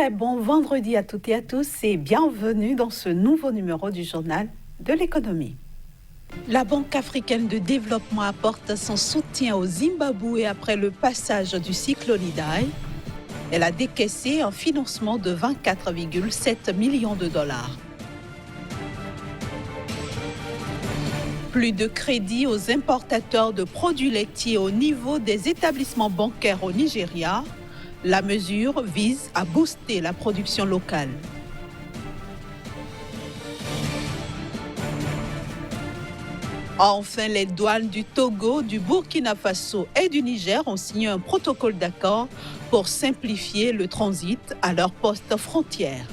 Très bon vendredi à toutes et à tous et bienvenue dans ce nouveau numéro du journal de l'économie. La Banque africaine de développement apporte son soutien au Zimbabwe après le passage du cyclone Idai. Elle a décaissé un financement de 24,7 millions de dollars. Plus de crédits aux importateurs de produits laitiers au niveau des établissements bancaires au Nigeria. La mesure vise à booster la production locale. Enfin, les douanes du Togo, du Burkina Faso et du Niger ont signé un protocole d'accord pour simplifier le transit à leurs postes frontières.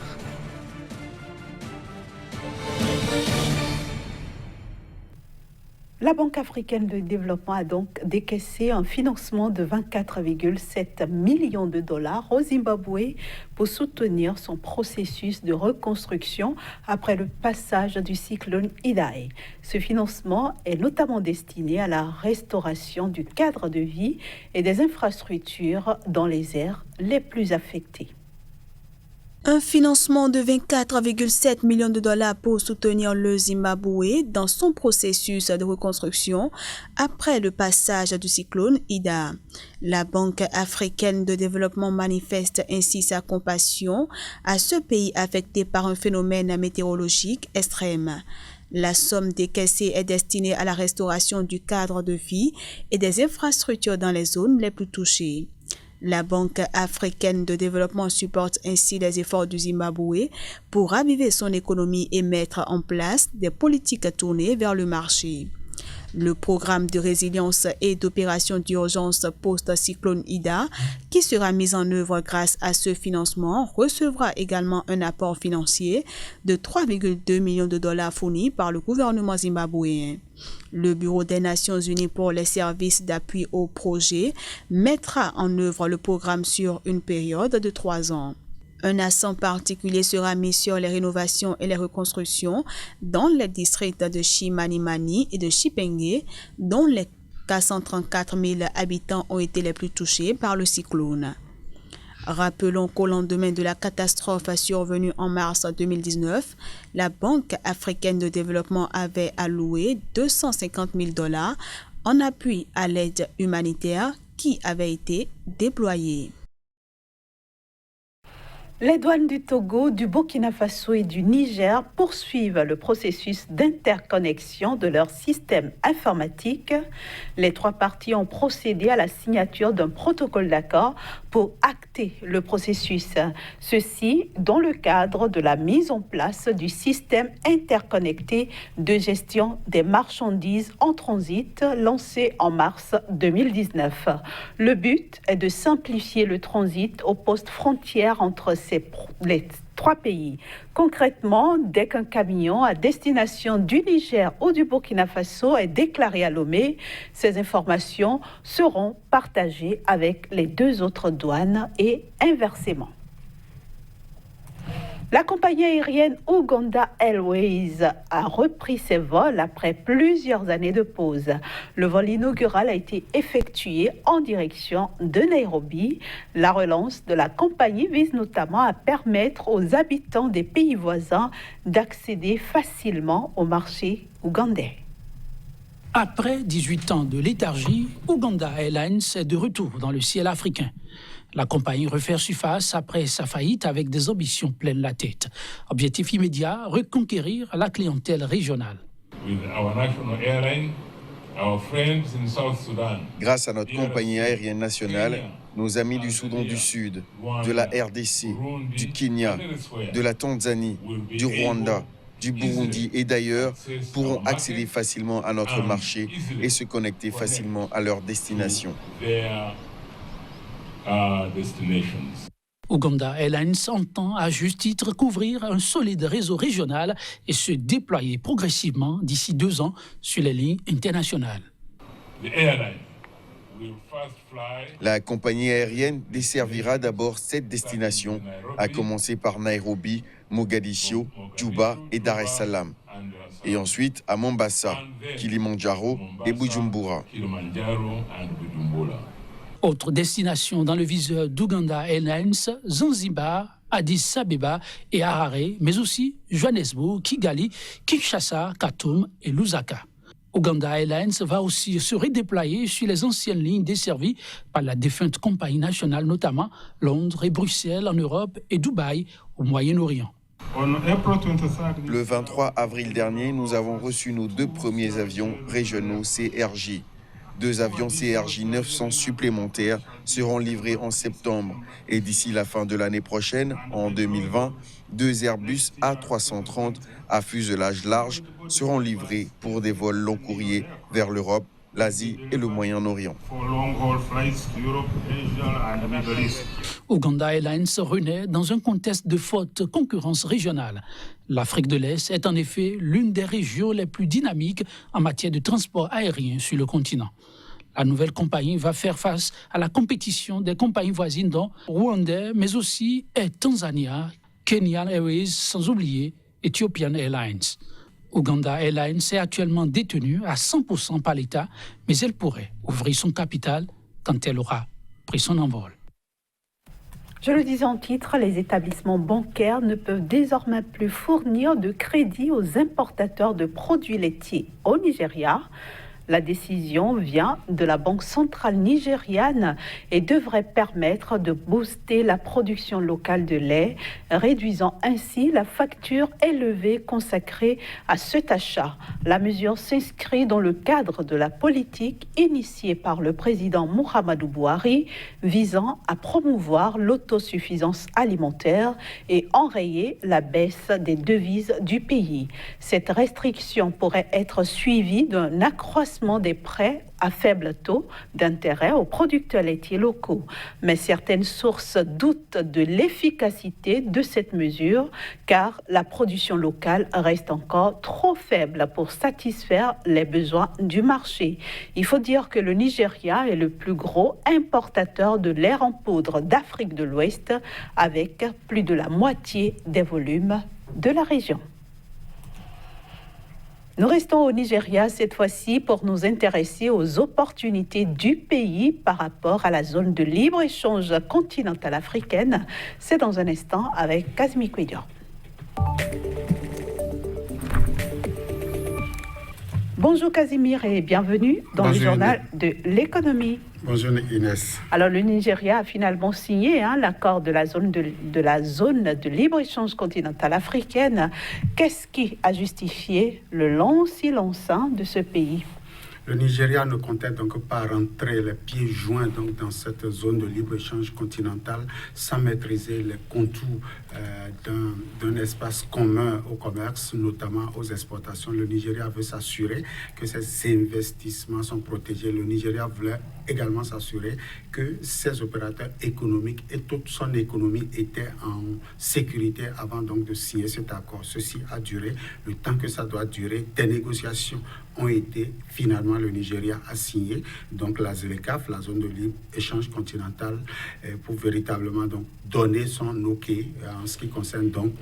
La Banque africaine de développement a donc décaissé un financement de 24,7 millions de dollars au Zimbabwe pour soutenir son processus de reconstruction après le passage du cyclone Idai. Ce financement est notamment destiné à la restauration du cadre de vie et des infrastructures dans les aires les plus affectées. Un financement de 24,7 millions de dollars pour soutenir le Zimbabwe dans son processus de reconstruction après le passage du cyclone Ida. La Banque africaine de développement manifeste ainsi sa compassion à ce pays affecté par un phénomène météorologique extrême. La somme décaissée est destinée à la restauration du cadre de vie et des infrastructures dans les zones les plus touchées. La Banque africaine de développement supporte ainsi les efforts du Zimbabwe pour raviver son économie et mettre en place des politiques tournées vers le marché. Le programme de résilience et d'opération d'urgence post-cyclone Ida, qui sera mis en œuvre grâce à ce financement, recevra également un apport financier de 3,2 millions de dollars fournis par le gouvernement zimbabwéen. Le Bureau des Nations Unies pour les services d'appui au projet mettra en œuvre le programme sur une période de 3 ans. Un accent particulier sera mis sur les rénovations et les reconstructions dans les districts de Chimanimani et de Chipinge, dont les 434 000 habitants ont été les plus touchés par le cyclone. Rappelons qu'au lendemain de la catastrophe survenue en mars 2019, la Banque africaine de développement avait alloué 250 000 dollars en appui à l'aide humanitaire qui avait été déployée. Les douanes du Togo, du Burkina Faso et du Niger poursuivent le processus d'interconnexion de leurs systèmes informatiques. Les 3 parties ont procédé à la signature d'un protocole d'accord pour acter le processus. Ceci dans le cadre de la mise en place du système interconnecté de gestion des marchandises en transit lancé en mars 2019. Le but est de simplifier le transit aux postes frontières entre les 3 pays. Concrètement, dès qu'un camion à destination du Niger ou du Burkina Faso est déclaré à Lomé, ces informations seront partagées avec les 2 autres douanes et inversement. La compagnie aérienne Uganda Airways a repris ses vols après plusieurs années de pause. Le vol inaugural a été effectué en direction de Nairobi. La relance de la compagnie vise notamment à permettre aux habitants des pays voisins d'accéder facilement au marché ougandais. Après 18 ans de léthargie, Uganda Airlines est de retour dans le ciel africain. La compagnie refait surface après sa faillite avec des ambitions pleines la tête. Objectif immédiat, reconquérir la clientèle régionale. Grâce à notre compagnie aérienne nationale, nos amis du Soudan du Sud, de la RDC, du Kenya, de la Tanzanie, du Rwanda, du Burundi et d'ailleurs pourront accéder facilement à notre marché et se connecter facilement à leur destination. Uganda Airlines entend à juste titre couvrir un solide réseau régional et se déployer progressivement d'ici 2 ans sur les lignes internationales. La compagnie aérienne desservira d'abord 7 destinations, à commencer par Nairobi, Mogadiscio, Djouba et Dar es Salaam, et ensuite à Mombasa, Kilimandjaro et Bujumbura. Autre destination dans le viseur d'Uganda Airlines, Zanzibar Addis Abeba et Harare, mais aussi Johannesburg, Kigali, Kinshasa, Khartoum et Lusaka. Uganda Airlines va aussi se redéployer sur les anciennes lignes desservies par la défunte compagnie nationale, notamment Londres et Bruxelles en Europe et Dubaï au Moyen-Orient. Le 23 avril dernier, nous avons reçu nos 2 premiers avions régionaux CRJ. 2 avions CRJ 900 supplémentaires seront livrés en septembre. Et d'ici la fin de l'année prochaine, en 2020, 2 Airbus A330 à fuselage large seront livrés pour des vols long courriers vers l'Europe, l'Asie et le Moyen-Orient. Uganda Airlines renaît dans un contexte de forte concurrence régionale. L'Afrique de l'Est est en effet l'une des régions les plus dynamiques en matière de transport aérien sur le continent. La nouvelle compagnie va faire face à la compétition des compagnies voisines dont Rwanda, mais aussi Air Tanzania, Kenyan Airways, sans oublier Ethiopian Airlines. Uganda Airlines est actuellement détenue à 100% par l'État, mais elle pourrait ouvrir son capital quand elle aura pris son envol. Je le disais en titre, les établissements bancaires ne peuvent désormais plus fournir de crédit aux importateurs de produits laitiers au Nigeria. La décision vient de la Banque centrale nigériane et devrait permettre de booster la production locale de lait, réduisant ainsi la facture élevée consacrée à cet achat. La mesure s'inscrit dans le cadre de la politique initiée par le président Muhammadu Buhari visant à promouvoir l'autosuffisance alimentaire et enrayer la baisse des devises du pays. Cette restriction pourrait être suivie d'un accroissement des prêts à faible taux d'intérêt aux producteurs laitiers locaux. Mais certaines sources doutent de l'efficacité de cette mesure car la production locale reste encore trop faible pour satisfaire les besoins du marché. Il faut dire que le Nigeria est le plus gros importateur de lait en poudre d'Afrique de l'Ouest avec plus de la moitié des volumes de la région. Nous restons au Nigeria cette fois-ci pour nous intéresser aux opportunités du pays par rapport à la zone de libre-échange continentale africaine. C'est dans un instant avec Kazmi Kouidian. Bonjour Casimir et bienvenue dans le journal de l'économie. Bonjour Inès. Alors le Nigeria a finalement signé l'accord de la zone de libre-échange continentale africaine. Qu'est-ce qui a justifié le long silence de ce pays ? Le Nigeria ne comptait donc pas rentrer les pieds joints donc dans cette zone de libre-échange continentale sans maîtriser les contours d'un espace commun au commerce, notamment aux exportations. Le Nigeria veut s'assurer que ces investissements sont protégés. Le Nigeria voulait également s'assurer que ses opérateurs économiques et toute son économie étaient en sécurité avant donc de signer cet accord. Ceci a duré le temps que ça doit durer. Des négociations ont été finalement le Nigeria a signé donc la ZLECAf, la zone de libre-échange continentale, pour véritablement donc donner son OK en ce qui concerne donc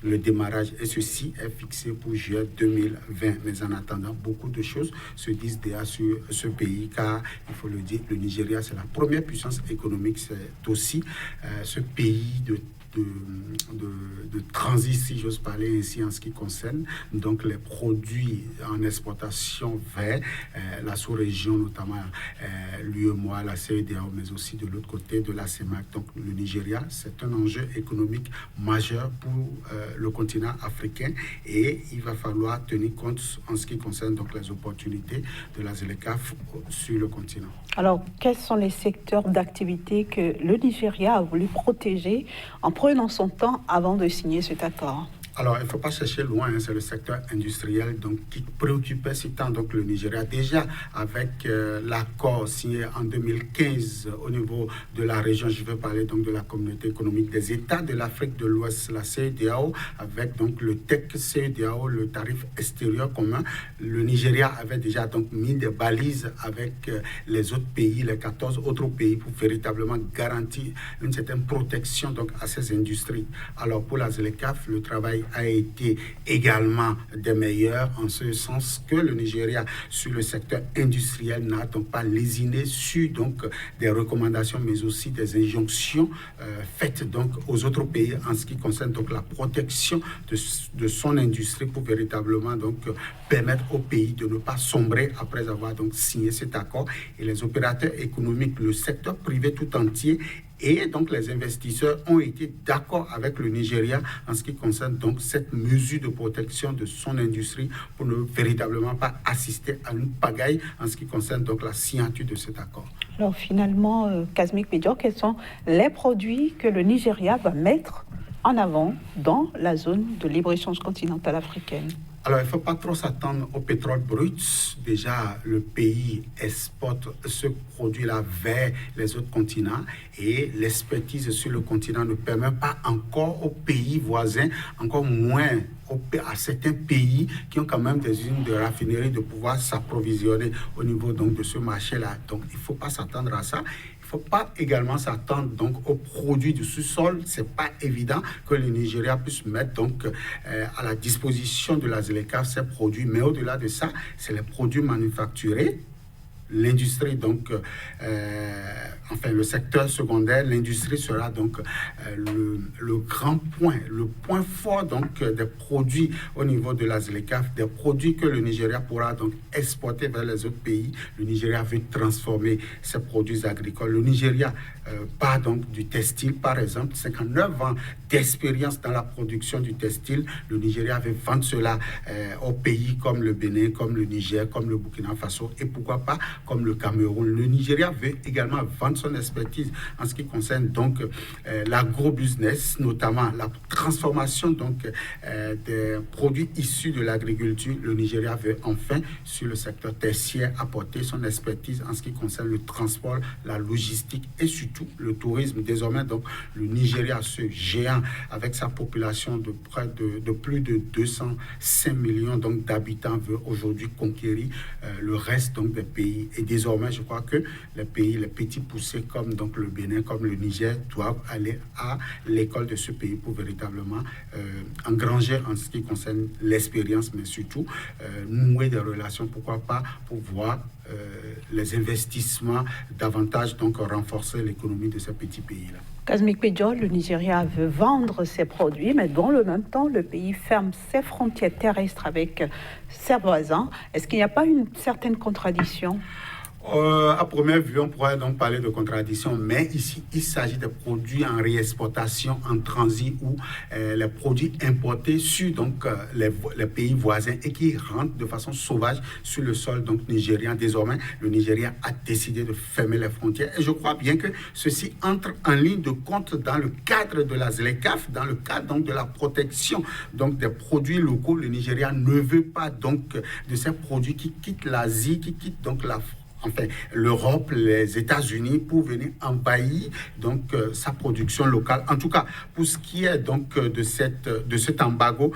le démarrage. Et ceci est fixé pour juillet 2020. Mais en attendant, beaucoup de choses se disent déjà sur ce pays, car il faut le dire, le Nigeria c'est la première puissance économique, c'est aussi ce pays de transit, si j'ose parler ainsi, en ce qui concerne donc les produits en exportation vers la sous-région, notamment l'UEMOA, la CEDEAO, mais aussi de l'autre côté de la CEMAC. Donc le Nigeria, c'est un enjeu économique majeur pour le continent africain et il va falloir tenir compte en ce qui concerne donc les opportunités de la ZLECAf sur le continent. Alors, quels sont les secteurs d'activité que le Nigeria a voulu protéger en prenant son temps avant de signer cet accord ? Alors, il ne faut pas chercher loin, c'est le secteur industriel donc, qui préoccupait si tant donc, le Nigeria. Déjà, avec l'accord signé en 2015 au niveau de la région, je vais parler donc de la communauté économique des États de l'Afrique de l'Ouest, la CEDEAO, avec donc le TEC CEDEAO, le tarif extérieur commun. Le Nigeria avait déjà donc mis des balises avec les autres pays, les 14 autres pays, pour véritablement garantir une certaine protection donc, à ces industries. Alors, pour la ZLECAf, le travail a été également des meilleurs, en ce sens que le Nigeria, sur le secteur industriel, n'a donc pas lésiné sur donc, des recommandations, mais aussi des injonctions faites donc, aux autres pays en ce qui concerne donc, la protection de son industrie pour véritablement donc, permettre au pays de ne pas sombrer après avoir donc, signé cet accord. Et les opérateurs économiques, le secteur privé tout entier et donc les investisseurs ont été d'accord avec le Nigeria en ce qui concerne donc cette mesure de protection de son industrie pour ne véritablement pas assister à une pagaille en ce qui concerne donc la signature de cet accord. Alors finalement, Kazmik Pedjo, quels sont les produits que le Nigeria va mettre en avant dans la zone de libre-échange continentale africaine? Alors, il ne faut pas trop s'attendre au pétrole brut. Déjà, le pays exporte ce produit-là vers les autres continents et l'expertise sur le continent ne permet pas encore aux pays voisins, encore moins à certains pays qui ont quand même des usines de raffinerie de pouvoir s'approvisionner au niveau donc, de ce marché-là. Donc, il ne faut pas s'attendre à ça. Il ne faut pas également s'attendre donc aux produits du sous-sol. Ce n'est pas évident que le Nigeria puisse mettre donc à la disposition de la ZLECAf ces produits. Mais au-delà de ça, c'est les produits manufacturés. L'industrie, donc, enfin le secteur secondaire, l'industrie sera donc le grand point, le point fort donc des produits au niveau de la ZLECAf, des produits que le Nigeria pourra donc exporter vers les autres pays. Le Nigeria veut transformer ses produits agricoles. Le Nigeria part donc du textile, par exemple, 59 ans d'expérience dans la production du textile. Le Nigeria veut vendre cela aux pays comme le Bénin, comme le Niger, comme le Burkina Faso et pourquoi pas comme le Cameroun. Le Nigeria veut également vendre son expertise en ce qui concerne donc l'agro-business, notamment la transformation donc des produits issus de l'agriculture. Le Nigeria veut enfin, sur le secteur tertiaire, apporter son expertise en ce qui concerne le transport, la logistique et surtout le tourisme. Désormais, donc, le Nigeria, ce géant, avec sa population de près de plus de 205 millions donc, d'habitants, veut aujourd'hui conquérir le reste donc, des pays. Et désormais, je crois que les pays, les petits poussés comme donc, le Bénin, comme le Niger, doivent aller à l'école de ce pays pour véritablement engranger en ce qui concerne l'expérience, mais surtout nouer des relations, pourquoi pas, pour voir les investissements davantage donc renforcer l'économie de ces petits pays-là. Kazmik Pedjo, le Nigeria veut vendre ses produits, mais dans le même temps, le pays ferme ses frontières terrestres avec ses voisins. Est-ce qu'il n'y a pas une certaine contradiction ? À première vue, on pourrait donc parler de contradiction, mais ici, il s'agit de produits en réexportation, en transit, ou les produits importés sur donc, les pays voisins et qui rentrent de façon sauvage sur le sol donc, nigérien. Désormais, le Nigeria a décidé de fermer les frontières et je crois bien que ceci entre en ligne de compte dans le cadre de la ZLECAf, dans le cadre donc, de la protection donc, des produits locaux. Le Nigeria ne veut pas donc, de ces produits qui quittent l'Asie, qui quittent donc l'Europe, les États-Unis pour venir envahir donc sa production locale. En tout cas, pour ce qui est donc de cet embargo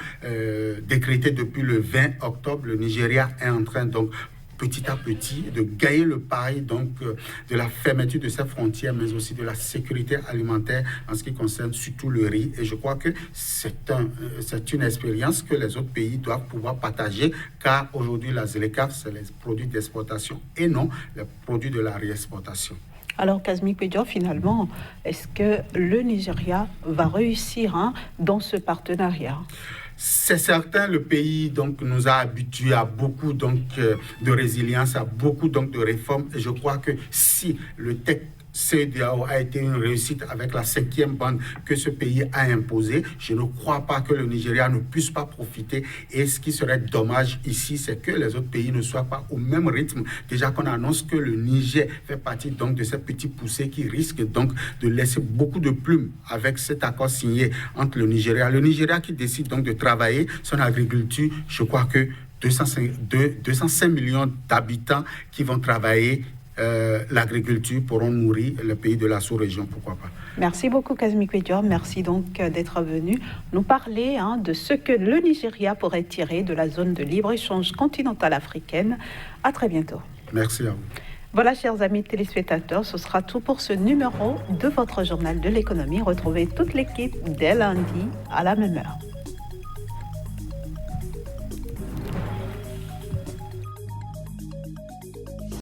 décrété depuis le 20 octobre, le Nigeria est en train donc petit à petit, de gagner le pari donc, de la fermeture de ses frontières, mais aussi de la sécurité alimentaire en ce qui concerne surtout le riz. Et je crois que c'est une expérience que les autres pays doivent pouvoir partager, car aujourd'hui, la ZLECAf, c'est les produits d'exportation et non les produits de la réexportation. Alors, Kazmik Pedjo, finalement, est-ce que le Nigeria va réussir dans ce partenariat ? C'est certain, le pays donc, nous a habitués à beaucoup donc, de résilience, à beaucoup donc, de réformes. Et je crois que si le CEDEAO a été une réussite avec la 5e bande que ce pays a imposée, je ne crois pas que le Nigeria ne puisse pas profiter. Et ce qui serait dommage ici, c'est que les autres pays ne soient pas au même rythme. Déjà qu'on annonce que le Niger fait partie donc de ces petits poussés qui risquent donc de laisser beaucoup de plumes avec cet accord signé entre le Nigeria. Le Nigeria qui décide donc de travailler son agriculture, je crois que 205 millions d'habitants qui vont travailler l'agriculture pourront nourrir le pays de la sous-région, pourquoi pas. Merci beaucoup Kazmik Pedjo, merci donc d'être venu nous parler de ce que le Nigeria pourrait tirer de la zone de libre-échange continentale africaine. À très bientôt. Merci à vous. Voilà, chers amis téléspectateurs, ce sera tout pour ce numéro de votre journal de l'économie. Retrouvez toute l'équipe dès lundi à la même heure.